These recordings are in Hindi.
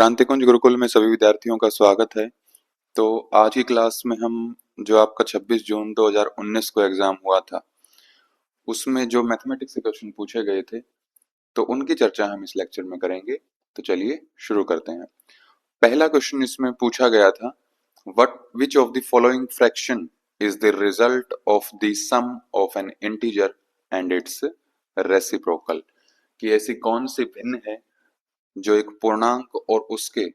क्रांतिकुंज गुरुकुल में सभी विद्यार्थियों का स्वागत है। तो आज की क्लास में हम जो आपका 26 जून 2019 को एग्जाम हुआ था, उसमें जो मैथमेटिक्स के क्वेश्चन पूछे गए थे, तो उनकी चर्चा हम इस लेक्चर में करेंगे। तो चलिए शुरू करते हैं। पहला क्वेश्चन इसमें पूछा गया था, what which of the following fraction is the result of the sum of an integer and its reciprocal. कि ऐसी कौन सी भिन्न है जो एक पूर्णांक और उसके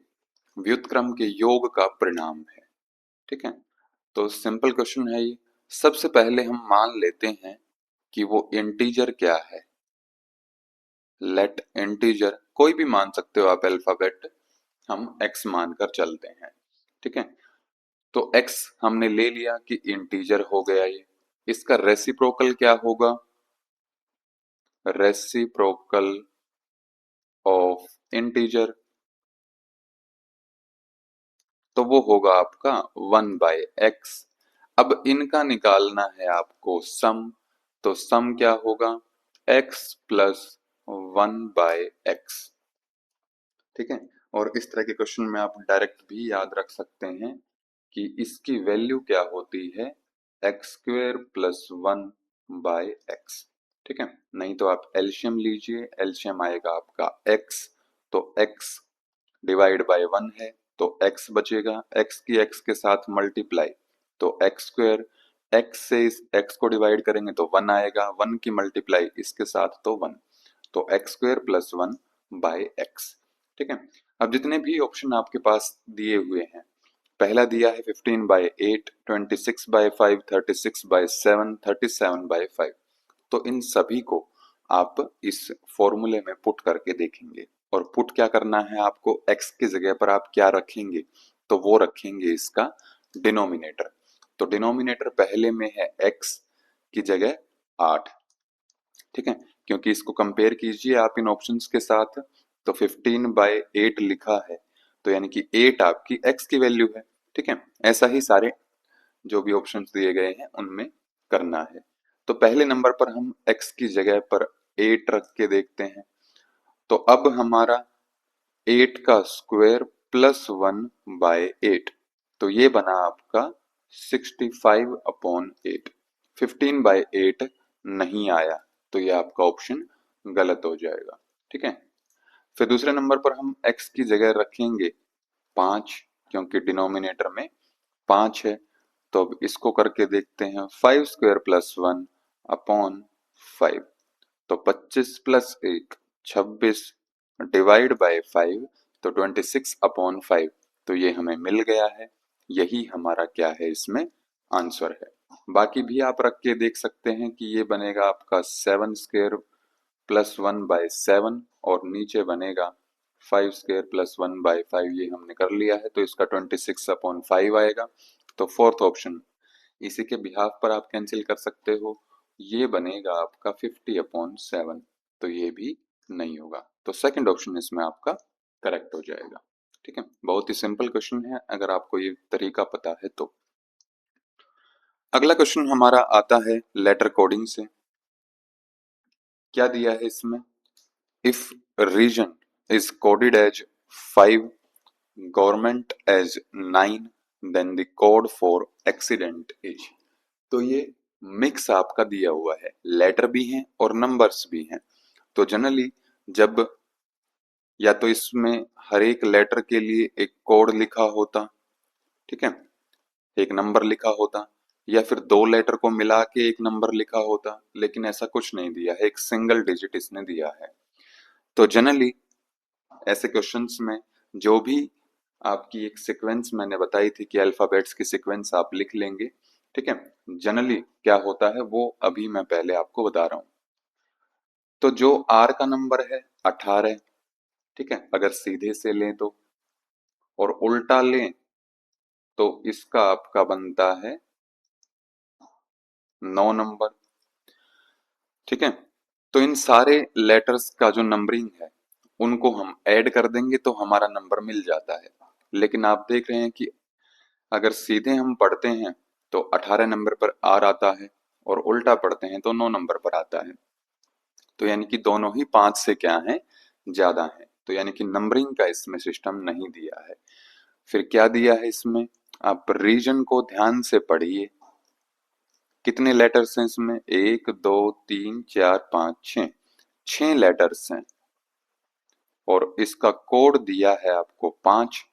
व्युत्क्रम के योग का परिणाम है। ठीक है, तो सिंपल क्वेश्चन है ये। सबसे पहले हम मान लेते हैं कि वो इंटीजर क्या है। लेट इंटीजर कोई भी मान सकते हो आप, अल्फाबेट हम x मानकर चलते हैं। ठीक है, तो x हमने ले लिया कि इंटीजर हो गया ये। इसका रेसिप्रोकल क्या होगा? रेसिप्रोकल ऑफ इंटीजर, तो वो होगा आपका 1/x। अब इनका निकालना है आपको सम, तो सम क्या होगा? x plus 1/x। ठीक है, और इस तरह के क्वेश्चन में आप डायरेक्ट भी याद रख सकते हैं कि इसकी वैल्यू क्या होती है, x² प्लस 1/x। ठीक है, नहीं तो आप एलशियम लीजिए, एलशियम आएगा आपका x, तो x डिवाइड बाय 1 है तो x बचेगा, x की x के साथ मल्टीप्लाई तो x², x से इस x को डिवाइड करेंगे तो 1 आएगा, 1 की मल्टीप्लाई इसके साथ तो 1, तो x² प्लस 1/x। ठीक है, अब जितने भी ऑप्शन आपके पास दिए हुए हैं, पहला दिया है 15/8, 26/5, 36/7, 37/5, तो इन सभी को आप इस फॉर्मूले में पुट करके देखेंगे। और पुट क्या करना है आपको, x की जगह पर आप क्या रखेंगे, तो वो रखेंगे इसका डिनोमिनेटर। तो डिनोमिनेटर पहले में है x की जगह 8। ठीक है, क्योंकि इसको कंपेयर कीजिए आप इन ऑप्शंस के साथ, तो 15/8 लिखा है, तो यानी कि 8 आपकी x की वैल्यू है। ठीक है, ऐसा ही सारे जो भी ऑप्शंस दिए गए हैं उनमें करना है। तो पहले नंबर पर हम x की जगह पर 8 रख के देखते हैं, तो अब हमारा 8 का स्क्वायर प्लस 1/8, तो ये बना आपका 65/8। 15/8 नहीं आया, तो ये आपका ऑप्शन गलत हो जाएगा। ठीक है, फिर दूसरे नंबर पर हम x की जगह रखेंगे 5, क्योंकि डिनोमिनेटर में 5 है, तो अब इसको करके देखते हैं, 5² प्लस 1/5, तो 25 प्लस 1 26 डिवाइड बाय 5, तो 26/5, तो ये हमें मिल गया है। यही हमारा क्या है, इसमें आंसर है। बाकी भी आप रख के देख सकते हैं कि ये बनेगा आपका 7² प्लस 1/7 और नीचे बनेगा 5² प्लस 1/5, ये हमने कर लिया है, तो इसका 26/5 आएगा। तो फोर्थ ऑप्शन इसी के बिहाफ पर आप कैंसिल कर सकते हो, ये बनेगा आपका 50/7, तो ये भी नहीं होगा, तो सेकंड ऑप्शन इसमें आपका करेक्ट हो जाएगा। ठीक है, बहुत ही सिंपल क्वेश्चन है अगर आपको ये तरीका पता है तो। अगला क्वेश्चन हमारा आता है लेटर कोडिंग से। क्या दिया है इसमें, if region is coded as 5, government as 9, then the code for accident is. तो ये मिक्स आपका दिया हुआ है, लेटर भी हैं और नंबर्स भी हैं। तो जनरली जब या तो इसमें हर एक लेटर के लिए एक कोड लिखा होता, ठीक है, एक नंबर लिखा होता, या फिर दो लेटर को मिला के एक नंबर लिखा होता, लेकिन ऐसा कुछ नहीं दिया है, एक सिंगल डिजिट इसने दिया है। तो जनरली ऐसे क्वेश्चंस में जो भी आपकी एक सीक्वेंस मैंने बताई थी कि अल्फाबेट्स की सीक्वेंस आप लिख लेंगे। ठीक है, जनरली क्या होता है वो अभी मैं पहले आपको बता रहा हूं। तो जो आर का नंबर है 18, ठीक है, अगर सीधे से लें तो, और उल्टा लें तो इसका आपका बनता है 9 नंबर। ठीक है, तो इन सारे लेटर्स का जो नंबरिंग है उनको हम ऐड कर देंगे तो हमारा नंबर मिल जाता है। लेकिन आप देख रहे हैं कि अगर सीधे हम पढ़ते हैं तो 18 नंबर पर आर आता है, और उल्टा पढ़ते हैं तो 9 नंबर पर आता है, तो यानी कि दोनों ही 5 से क्या है, ज्यादा है। तो यानी कि नंबरिंग का इसमें सिस्टम नहीं दिया है। फिर क्या दिया है इसमें, आप रीजन को ध्यान से पढ़िए। कितने लेटर्स हैं इसमें, 1 2 3 4 5 6, 6 लेटर्स हैं। और इसका कोड दिया है आपको 5,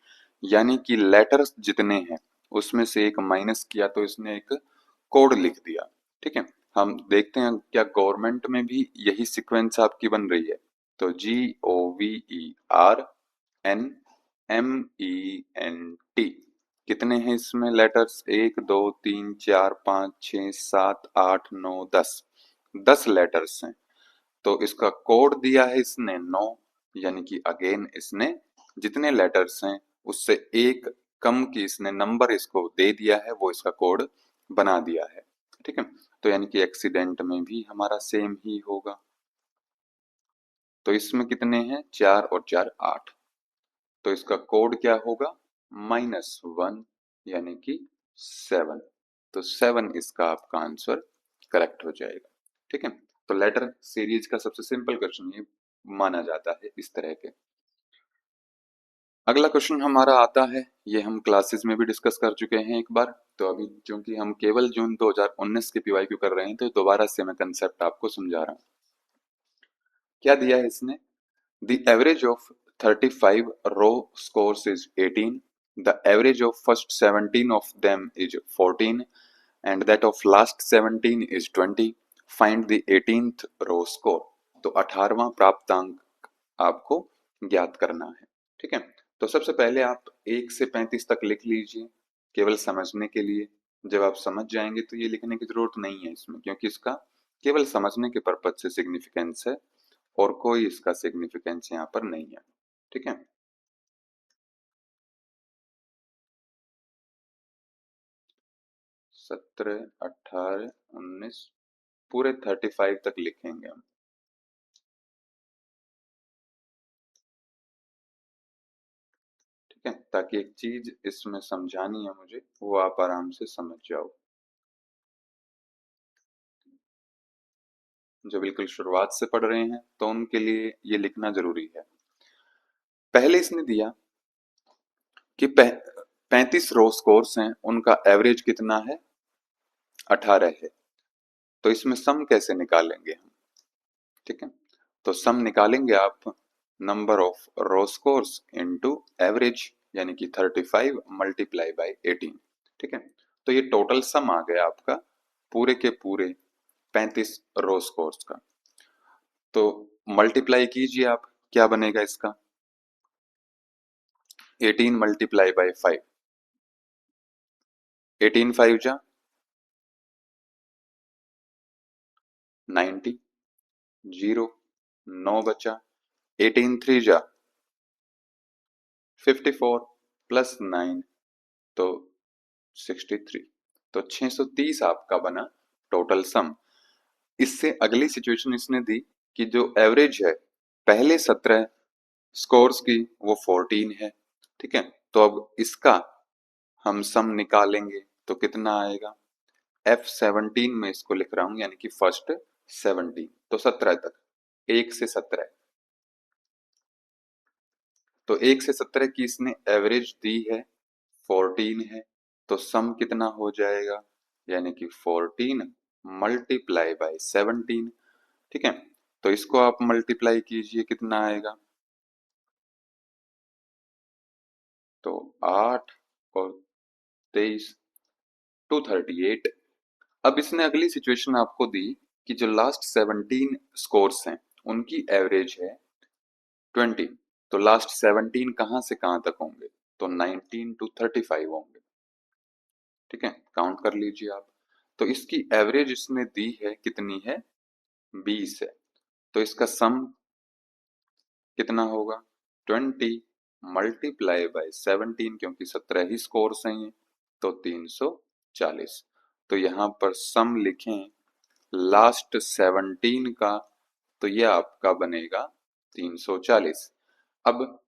यानी कि लेटर्स जितने हैं उसमें से एक माइनस किया तो इसने एक कोड लिख दिया। ठीक है, हम देखते हैं क्या गवर्नमेंट में भी यही सीक्वेंस आपकी बन रही है। तो GOVERNMENT, कितने हैं इसमें लेटर्स, 1 2 3 4 5 6 7 8 9 10, 10 लेटर्स हैं। तो इसका कोड दिया है इसने 9, यानी कि अगेन इसने जितने लेटर्स हैं उससे एक कम की इसने नंबर इसको दे दिया है, वो इसका कोड बना दिया है। ठीक है, तो यानी कि एक्सीडेंट में भी हमारा सेम ही होगा। तो इसमें कितने हैं, 4 और 4 8, तो इसका कोड क्या होगा, -1, यानी कि 7। तो 7 इसका आपका आंसर करेक्ट हो जाएगा। ठीक है, तो लेटर सीरीज का सबसे सिंपल क्वेश्चन ये माना जाता है इस तरह के। अगला क्वेश्चन हमारा आता है, ये हम क्लासेस में भी डिस्कस कर चुके हैं एक बार, तो अभी क्योंकि हम केवल जून 2019 के पीवाईक्यू कर रहे हैं तो दोबारा से मैं कंसेप्ट आपको समझा रहा हूँ। क्या दिया है इसने, the average of 35 row scores is 18. The average of first 17 of them is 14, and that of last 17 is 20. Find the 18th row score. तो 18वां प्राप्तांक आपको ज्ञात करना है। ठीक है, तो सबसे पहले आप 1 से 35 तक लिख लीजिए केवल समझने के लिए। जब आप समझ जाएंगे तो ये लिखने की जरूरत नहीं है इसमें, क्योंकि इसका केवल समझने के पर्पज से सिग्निफिकेंस है और कोई इसका सिग्निफिकेंस यहाँ पर नहीं है। ठीक है, 17 18 19 पूरे 35 तक लिखेंगे हम। ठीक है, ताकि एक चीज इसमें समझानी है मुझे, वो आप आराम से समझ जाओ। जो बिल्कुल शुरुआत से पढ़ रहे हैं तो उनके लिए ये लिखना जरूरी है। पहले इसने दिया कि 35 रो स्कोर्स हैं, उनका एवरेज कितना है, 18 है। तो इसमें सम कैसे निकालेंगे हम। ठीक है, तो सम निकालेंगे आप number of raw scores into average, यानी कि 35 मल्टीप्लाई बाय 18। ठीक है, तो ये टोटल सम आ गया आपका पूरे के पूरे 35 रो स्कोर्स का। तो मल्टीप्लाई कीजिए आप, क्या बनेगा इसका, 18 मल्टीप्लाई बाय 5, 18 5 जा 90, 0 9 बचा, 18 3 जा 54 प्लस 9 तो 63। तो 630 आपका बना टोटल सम। इससे अगली सिचुएशन इसने दी कि जो एवरेज है पहले 17 स्कोर्स की वो 14 है। ठीक है, तो अब इसका हम सम निकालेंगे तो कितना आएगा, F17 में इसको लिख रहा हूं, यानी कि फर्स्ट 17, तो 17 तक, 1 से 17। तो 1 से 17 की इसने एवरेज दी है 14 है, तो सम कितना हो जाएगा, यानी कि 14 मल्टीप्लाई बाय 17। ठीक है, तो इसको आप मल्टीप्लाई कीजिए, कितना आएगा, तो 8 और 23 238। अब इसने अगली सिचुएशन आपको दी कि जो लास्ट 17 स्कोर्स हैं उनकी एवरेज है 20, तो लास्ट 17 कहां से कहां तक होंगे, तो 19 टू 35 होंगे। ठीक है, काउंट कर लीजिए आप। तो इसकी एवरेज इसने दी है कितनी है, 20 है। तो इसका सम कितना होगा, 20 मल्टीप्लाई बाय 17, क्योंकि 17 ही स्कोर्स हैं ये, तो 340। तो यहां पर सम लिखें लास्ट 17 का, तो यह आपका बनेगा 340। अब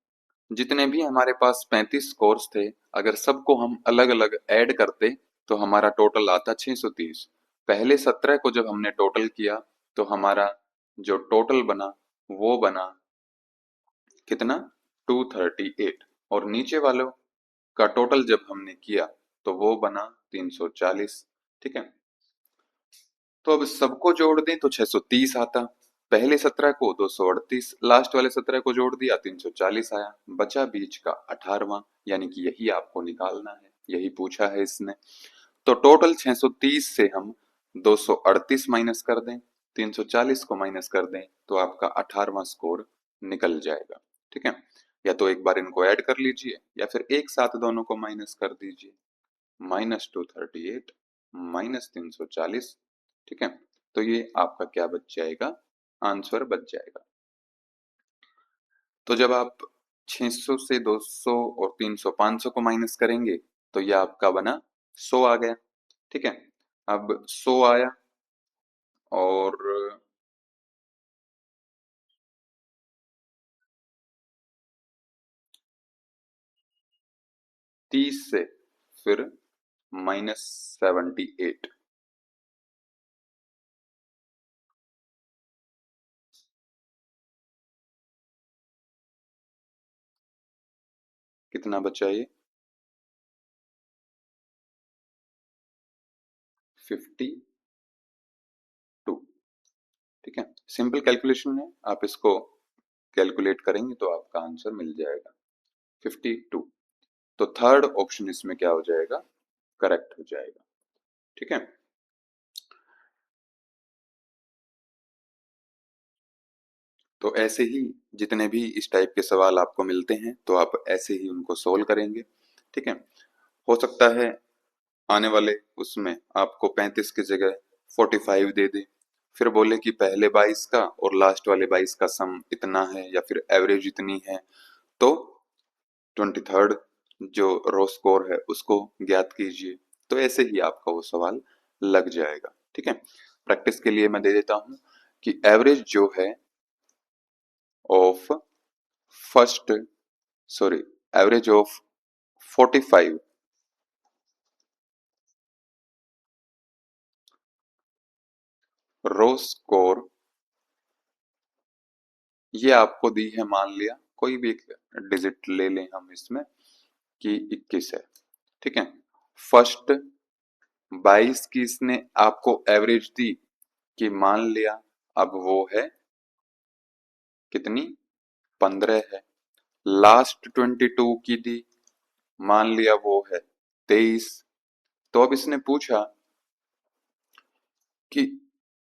जितने भी हमारे पास 35 स्कोर्स थे, अगर सबको हम अलग अलग ऐड करते तो हमारा टोटल आता 630। पहले 17 को जब हमने टोटल किया तो हमारा जो टोटल बना वो बना कितना 238, और नीचे वालों का टोटल जब हमने किया तो वो बना 340। ठीक है, तो अब सबको जोड़ दें तो 630 आता, पहले 17 को 238, लास्ट वाले 17 को जोड़ दिया 340 आया, बचा बीच का 18वां, यानी कि यही आपको निकालना है, यही पूछा है इसने। तो टोटल 630 से हम 238 माइनस कर दें, 340 को माइनस कर दें, तो आपका 18वां स्कोर निकल जाएगा। ठीक है, या तो एक बार इनको ऐड कर लीजिए या फिर एक साथ दोनों को माइनस कर दीजिए, -238 -340। ठीक है, तो ये आपका क्या बच जाएगा, आंसर बच जाएगा। तो जब आप 600 से 200 और 300 500 को माइनस करेंगे तो ये आपका बना 100 आ गया। ठीक है, अब 100 आया और 30 से फिर -78, कितना बचा ये 52। ठीक है, सिंपल कैलकुलेशन है, आप इसको कैलकुलेट करेंगे तो आपका आंसर मिल जाएगा 52। तो थर्ड ऑप्शन इसमें क्या हो जाएगा, करेक्ट हो जाएगा। ठीक है, तो ऐसे ही जितने भी इस टाइप के सवाल आपको मिलते हैं तो आप ऐसे ही उनको सोल्व करेंगे। ठीक है, हो सकता है आने वाले उसमें आपको 35 की जगह 45 दे दे, फिर बोले कि पहले 22 का और लास्ट वाले 22 का सम इतना है या फिर एवरेज इतनी है, तो 23rd जो रो स्कोर है उसको ज्ञात कीजिए, तो ऐसे ही आपका वो सवाल लग जाएगा। ठीक है, प्रैक्टिस के लिए मैं दे देता हूं कि एवरेज जो है of first sorry average of 45 row score, ये आपको दी है, मान लिया कोई भी एक डिजिट ले लें हम इसमें कि 21 है। ठीक है, फर्स्ट 22 की इसने आपको एवरेज दी कि मान लिया अब वो है कितनी 15 है, लास्ट 22 की दी मान लिया वो है 23। तो अब इसने पूछा कि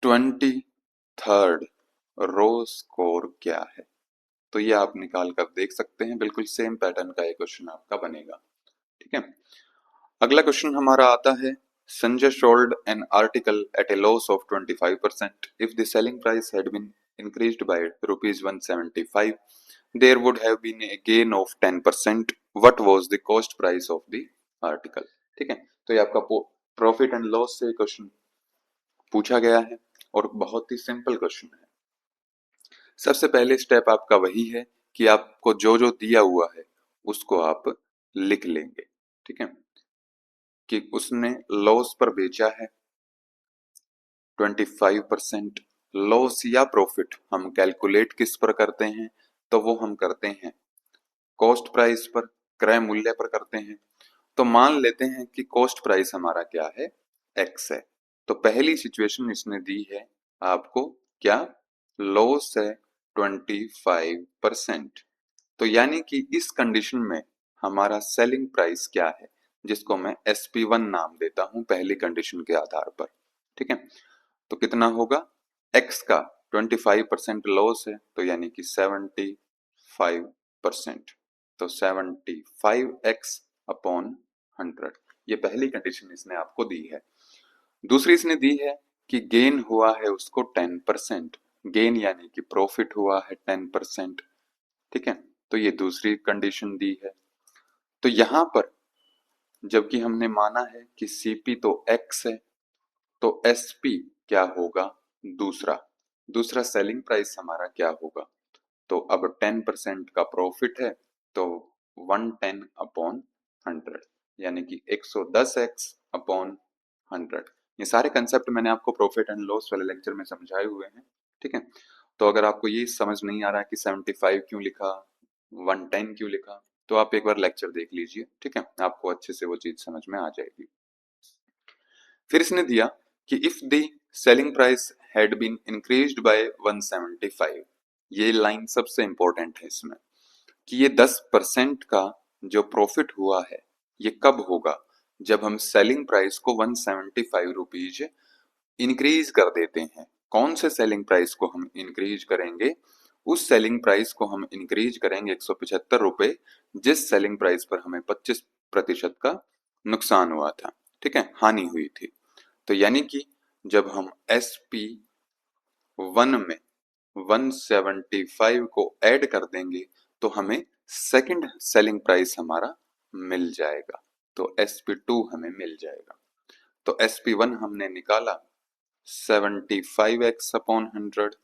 23rd रो स्कोर क्या है, तो ये आप निकाल कर देख सकते हैं, बिल्कुल सेम पैटर्न का एक क्वेश्चन आपका बनेगा। ठीक है, अगला क्वेश्चन हमारा आता है, Sanjay sold an article at a loss of 25% if the selling price had been increased by rupees 175, there would have been a gain of 10%, what was the cost price of the article। ठीक है, तो ये आपका प्रॉफिट एंड लॉस से क्वेश्चन पूछा गया है और बहुत ही सिंपल क्वेश्चन है। सबसे पहले स्टेप आपका वही है कि आपको जो जो दिया हुआ है उसको आप लिख लेंगे। ठीक है, कि उसने लॉस पर बेचा है 25%, लॉस या प्रॉफिट हम कैलकुलेट किस पर करते हैं, तो वो हम करते हैं कॉस्ट प्राइस पर, क्रय मूल्य पर करते हैं। तो मान लेते हैं कि कॉस्ट प्राइस हमारा क्या है, एक्स है। तो पहली सिचुएशन इसने दी है आपको क्या, लॉस है 25%, तो यानी कि इस कंडीशन में हमारा सेलिंग प्राइस क्या है, जिसको मैं SP1 नाम देता हूं पहली कंडीशन के आधार पर। ठीक है, तो कितना होगा, x का 25% लॉस है तो यानी कि 75%, तो 75x अपॉन 100, ये पहली कंडीशन इसने आपको दी है। दूसरी इसने दी है कि गेन हुआ है उसको 10%, गेन यानी कि प्रॉफिट हुआ है 10%। ठीक है, तो ये दूसरी कंडीशन दी है। तो यहां पर जबकि हमने माना है कि सीपी तो x है, तो एसपी क्या होगा, दूसरा दूसरा सेलिंग प्राइस हमारा क्या होगा, तो अब 10% का प्रॉफिट है तो 110 अपॉन 100, यानी कि 110x अपॉन 100। ये सारे कंसेप्ट मैंने आपको प्रॉफिट एंड लॉस वाले लेक्चर में समझाए हुए हैं। ठीक है, तो अगर आपको ये समझ नहीं आ रहा है कि 75 क्यों लिखा, 110 क्यों लिखा, तो आप एक बार लेक्चर देख लीजिए, ठीक है, आपको अच्छे से वो चीज समझ में आ जाएगी। फिर इसने दिया कि if the selling price had been increased by 175, ये लाइन सबसे इंपॉर्टेंट है इसमें, कि ये 10% का जो प्रॉफिट हुआ है ये कब होगा, जब हम सेलिंग प्राइस को 175 रुपीज इंक्रीज कर देते हैं। कौन से सेलिंग प्राइस को हम इंक्रीज करेंगे, उस सेलिंग प्राइस को हम इंक्रीज करेंगे 175 रुपए, जिस सेलिंग प्राइस पर हमें 25% का नुकसान हुआ था, ठीक है, हानि हुई थी। तो यानी कि जब हम एस पी 1 में 175 को ऐड कर देंगे तो हमें सेकंड सेलिंग प्राइस हमारा मिल जाएगा, तो SP2 हमें मिल जाएगा। तो SP1 हमने निकाला 75x अपॉन 100,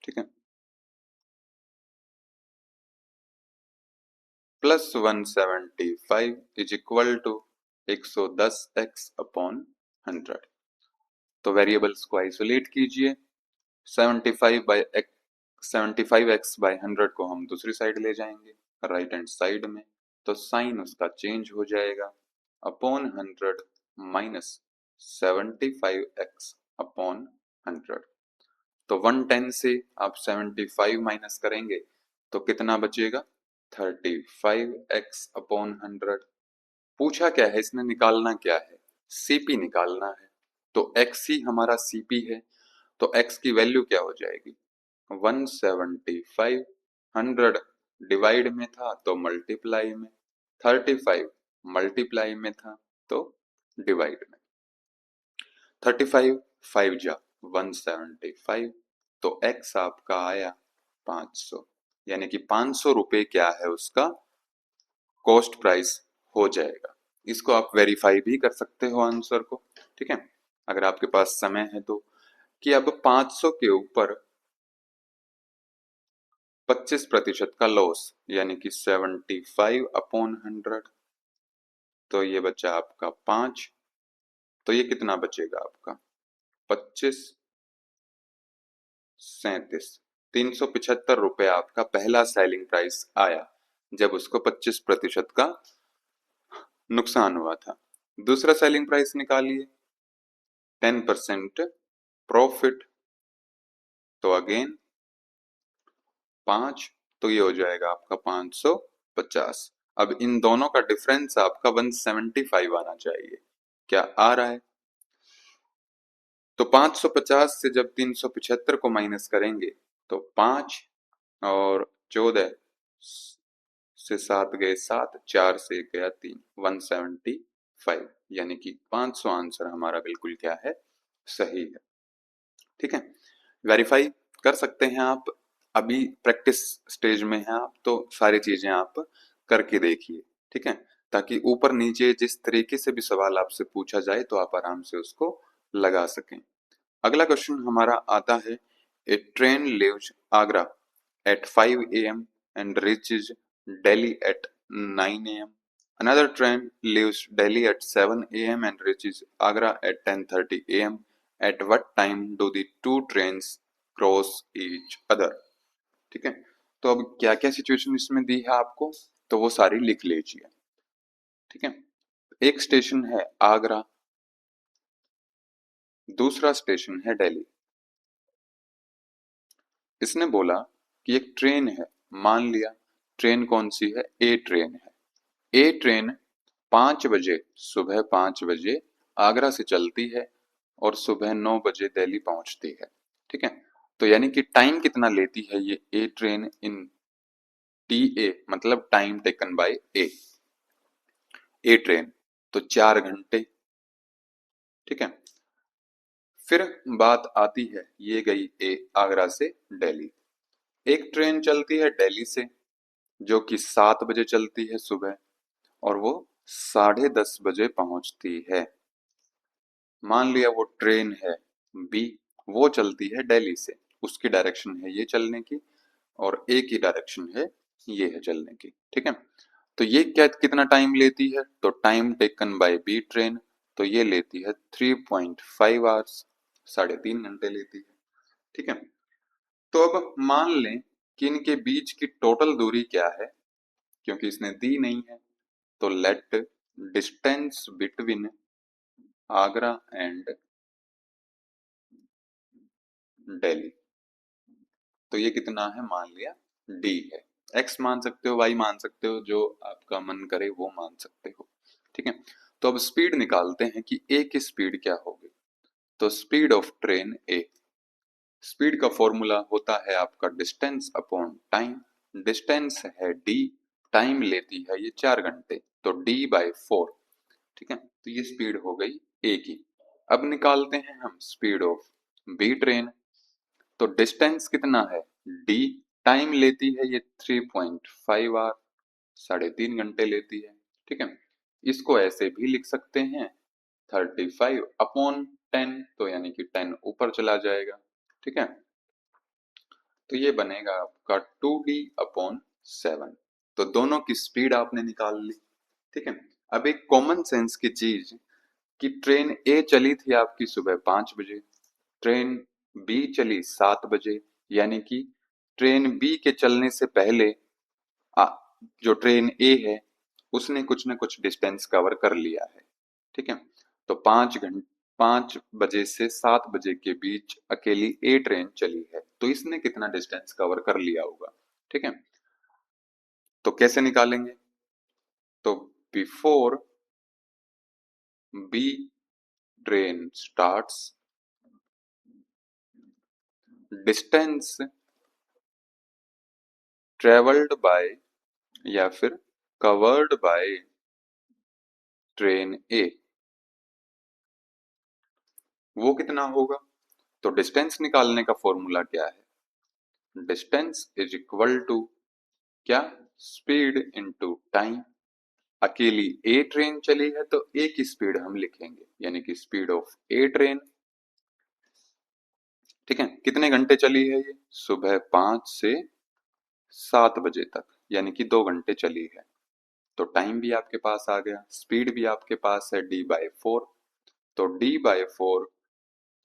ठीक है, plus 175 is equal to 110x upon 100। तो वेरिएबल्स को आइसोलेट कीजिए, 75x बाय 100 को हम दूसरी साइड ले जाएंगे, राइट हैंड साइड में, तो साइन उसका चेंज हो जाएगा, अपॉन 100 माइनस 75x अपॉन 100। तो 110 से आप 75 माइनस करेंगे तो कितना बचेगा, 35x अपॉन 100। पूछा क्या है इसने, निकालना क्या है, सीपी निकालना है, तो x ही हमारा सीपी है, तो x की वैल्यू क्या हो जाएगी, 175, 100 डिवाइड में था तो मल्टीप्लाई में, 35 मल्टीप्लाई में था तो डिवाइड में, 35 5 जा 175, तो x आपका आया 500, यानी कि 500 रुपए क्या है उसका कॉस्ट प्राइस हो जाएगा। इसको आप वेरीफाई भी कर सकते हो आंसर को, ठीक है, अगर आपके पास समय है तो, कि अब 500 के ऊपर 25% का लॉस, यानी कि 75 अपॉन 100, तो ये बचा आपका 5, तो ये कितना बचेगा आपका 25 37, 375 रुपए आपका पहला सेलिंग प्राइस आया जब उसको 25% का नुकसान हुआ था। दूसरा सेलिंग प्राइस निकालिए, 10% प्रॉफिट, तो अगेन 5, तो ये हो जाएगा आपका 550। अब इन दोनों का डिफरेंस आपका 175 आना चाहिए, क्या आ रहा है, तो 550 से जब 375 को माइनस करेंगे तो 5 और 14 से 7 गए 7, 4 से 1 गया 3, 175, यानी कि 500 आंसर हमारा बिल्कुल क्या है, सही है, ठीक है। वेरीफाई कर सकते हैं आप, अभी प्रैक्टिस स्टेज में है आप, तो सारी चीजें आप करके देखिए, ठीक है, ताकि ऊपर नीचे जिस तरीके से भी सवाल आपसे पूछा जाए तो आप आराम से उसको लगा सकें। अगला क्वेश्चन हमारा आता है, a train leaves Agra at 5 a.m. and reaches Delhi at 9 a.m. Another train leaves Delhi at 7 a.m. and reaches Agra at 10:30 a.m. At what time do the two trains cross each other? ठीक है, तो अब क्या क्या सिचुएशन इसमें दी है आपको, तो वो सारी लिख लीजिए, ठीक है। एक स्टेशन है आगरा, दूसरा स्टेशन है दिल्ली। इसने बोला कि एक ट्रेन है, मान लिया ट्रेन कौन सी है, ए ट्रेन है, ए ट्रेन 5 बजे, सुबह 5 बजे आगरा से चलती है और सुबह 9 बजे दिल्ली पहुंचती है, ठीक है। तो यानी कि टाइम कितना लेती है ये ए ट्रेन इन TA, मतलब टाइम टेकन बाय ए ट्रेन, तो 4 घंटे, ठीक है। फिर बात आती है, ये गई ए आगरा से दिल्ली, एक ट्रेन चलती है दिल्ली से जो कि 7 बजे चलती है सुबह और वो 10:30 बजे पहुंचती है। मान लिया वो ट्रेन है बी, वो चलती है दिल्ली से, उसकी डायरेक्शन है ये चलने की और ए की डायरेक्शन है ये है चलने की, ठीक है। तो ये क्या कितना टाइम लेती है, तो time taken by B train, तो ये लेती है 3.5 आवर्स, 3.5 घंटे लेती है, ठीक है। तो अब मान लें कि इनके बीच की टोटल दूरी क्या है, क्योंकि इसने दी नहीं है। तो let distance between Agra and Delhi, तो ये कितना है, मान लिया डी है। एक्स मान सकते हो, वाई मान सकते हो, जो आपका मन करे वो मान सकते हो। ठीक है, तो अब स्पीड निकालते हैं कि ए की स्पीड क्या होगी। तो speed of train A, speed का फॉर्मूला होता है आपका डिस्टेंस अपॉन टाइम। डिस्टेंस है डी, टाइम लेती है ये 4 घंटे, तो डी बाय 4। ठीक है, तो ये स्पीड हो गई ए की। अब निकालते हैं हम स्पीड ऑफ बी ट्रेन। तो डिस्टेंस कितना है डी, टाइम लेती है ये 3.5 आवर, 3.5 घंटे लेती है। ठीक है, इसको ऐसे भी लिख सकते हैं 35/10, तो यानी कि 10 ऊपर चला जाएगा। ठीक है, तो ये बनेगा आपका 2D/7। तो दोनों की स्पीड आपने निकाल ली। ठीक है, अब एक कॉमन सेंस की चीज कि ट्रेन ए चली थी आपकी सुबह 5 बजे, ट्रेन बी चली 7 बजे, यानी कि ट्रेन बी के चलने से पहले आ, जो ट्रेन ए है उसने कुछ न कुछ डिस्टेंस कवर कर लिया है। ठीक है, तो 5 बजे से 7 बजे के बीच अकेली ए ट्रेन चली है, तो इसने कितना डिस्टेंस कवर कर लिया होगा। ठीक है, तो कैसे निकालेंगे। तो before B train starts, distance travelled by या फिर कवर्ड बाय ट्रेन ए, वो कितना होगा। तो डिस्टेंस निकालने का फॉर्मूला क्या है, डिस्टेंस इज इक्वल टू क्या, स्पीड इनटू टाइम। अकेली ए ट्रेन चली है तो ए की स्पीड हम लिखेंगे, यानी कि स्पीड ऑफ ए ट्रेन। ठीक है, कितने घंटे चली है ये, सुबह 5 से 7 बजे तक, यानी कि 2 घंटे चली है। तो टाइम भी आपके पास आ गया, स्पीड भी आपके पास है D/4। तो D/4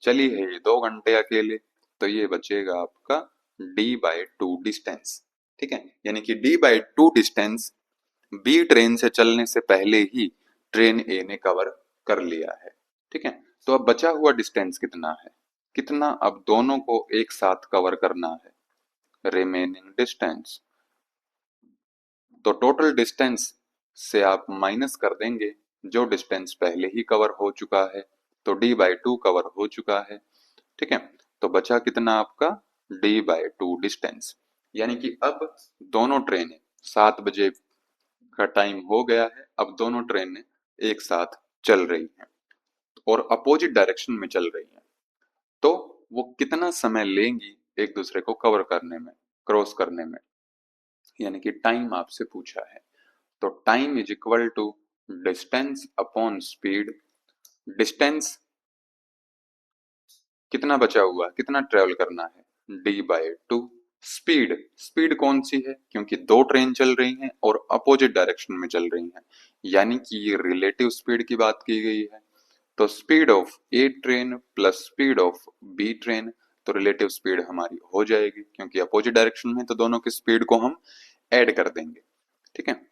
चली है ये 2 घंटे अकेले, तो ये बचेगा आपका D/2 डिस्टेंस। ठीक है, यानी कि D/2 डिस्टेंस बी ट्रेन से चलने से पहले ही ट्रेन ए ने कवर कर लिया है। ठीक है, तो अब बचा हुआ डिस्टेंस कितना है, कितना अब दोनों को एक साथ कवर करना है, रिमेनिंग डिस्टेंस। तो टोटल डिस्टेंस से आप माइनस कर देंगे जो डिस्टेंस पहले ही कवर हो चुका है, तो D/2 कवर हो चुका है। ठीक है, तो बचा कितना आपका D/2 डिस्टेंस, यानी कि अब दोनों ट्रेनें 7 बजे का टाइम हो गया है, अब दोनों ट्रेनें एक साथ चल रही हैं और अपोजिट डायरेक्शन में चल रही हैं, तो वो कितना समय लेंगी एक दूसरे को कवर करने में, क्रॉस करने में, यानी कि टाइम आपसे पूछा है। तो time is equal to distance upon speed. Distance कितना बचा हुआ, कितना ट्रेवल करना है, D/2। स्पीड, स्पीड कौन सी है, क्योंकि दो ट्रेन चल रही हैं और अपोजिट डायरेक्शन में चल रही हैं, यानी कि ये रिलेटिव स्पीड की बात की गई है। तो speed of A train plus speed of B train, तो रिलेटिव स्पीड हमारी हो जाएगी, क्योंकि अपोजिट डायरेक्शन में, तो दोनों की स्पीड को हम ऐड कर देंगे। ठीक है,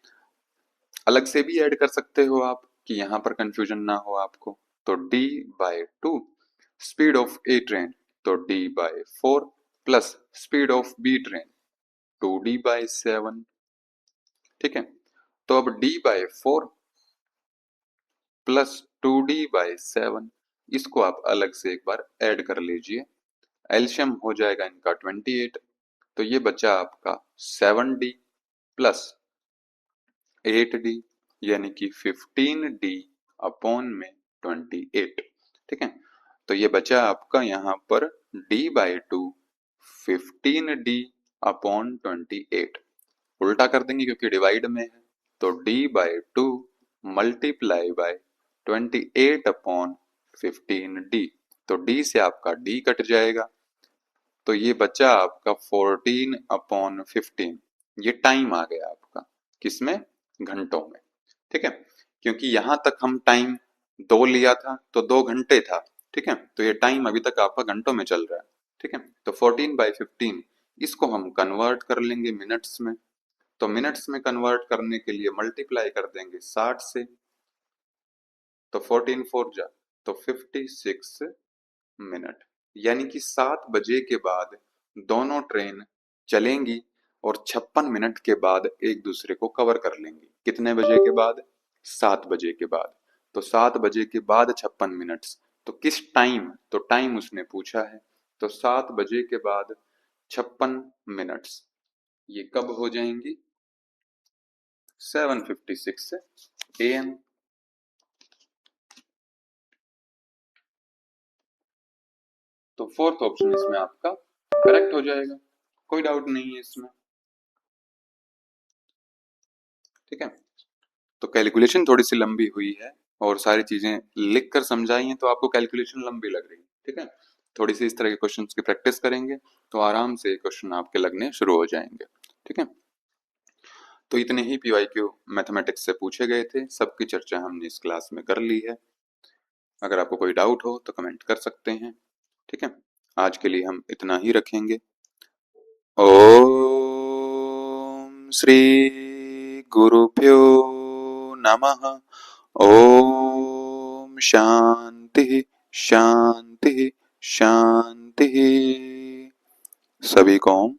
अलग से भी ऐड कर सकते हो आप कि यहां पर कंफ्यूजन ना हो आपको। तो D/2 speed of A train, तो D/4 plus speed of B train 2D/7। ठीक है, तो अब D/4 प्लस 2D/7, इसको आप अलग से एक बार ऐड कर लीजिए, एल्शियम हो जाएगा इनका 28। तो ये बचा आपका 7D प्लस 8D, यानी कि 15D/28। ठीक है, तो ये बचा आपका यहाँ पर D/2 15D/28। उल्टा कर देंगे क्योंकि डिवाइड में है, तो D/2 मल्टीप्लाई बाय 28/15D। तो D से आपका D कट जाएगा, तो ये बचा आपका 14/15। ये टाइम आ गया आपका किसमें, घंटों में। ठीक है, क्योंकि यहां तक हम टाइम 2 लिया था तो 2 घंटे था। ठीक है, तो ये टाइम अभी तक आपका घंटों में चल रहा है। ठीक है, तो 14/15 इसको हम कन्वर्ट कर लेंगे मिनट्स में। तो मिनट्स में कन्वर्ट करने के लिए मल्टीप्लाई कर देंगे 60 से, तो 14 4 जा तो 56 मिनट। यानी कि 7 बजे के बाद दोनों ट्रेन चलेंगी और 56 मिनट के बाद एक दूसरे को कवर कर लेंगी। कितने बजे के बाद? 7 बजे के बाद। तो 7 बजे के बाद 56 मिनट, तो किस टाइम, तो टाइम उसने पूछा है। तो 7 बजे के बाद 56 मिनट ये कब हो जाएंगी? 7:56 AM। तो फोर्थ ऑप्शन इसमें आपका करेक्ट हो जाएगा, कोई डाउट नहीं है इसमें। ठीक है, तो कैलकुलेशन थोड़ी सी लंबी हुई है और सारी चीजें लिख कर समझाई हैं तो आपको कैलकुलेशन लंबी लग रही है। ठीक है, थोड़ी सी इस तरह के क्वेश्चंस की प्रैक्टिस करेंगे तो आराम से क्वेश्चन आपके लगने शुरू हो जाएंगे। ठीक है, तो इतने ही PYQ मैथमेटिक्स से पूछे गए थे, सबकी चर्चा हमने इस क्लास में कर ली है। अगर आपको कोई डाउट हो तो कमेंट कर सकते हैं। ठीक है, आज के लिए हम इतना ही रखेंगे। ओम श्री गुरुभ्यो नमः। ओम शांति शांति शांति। सभी को ओम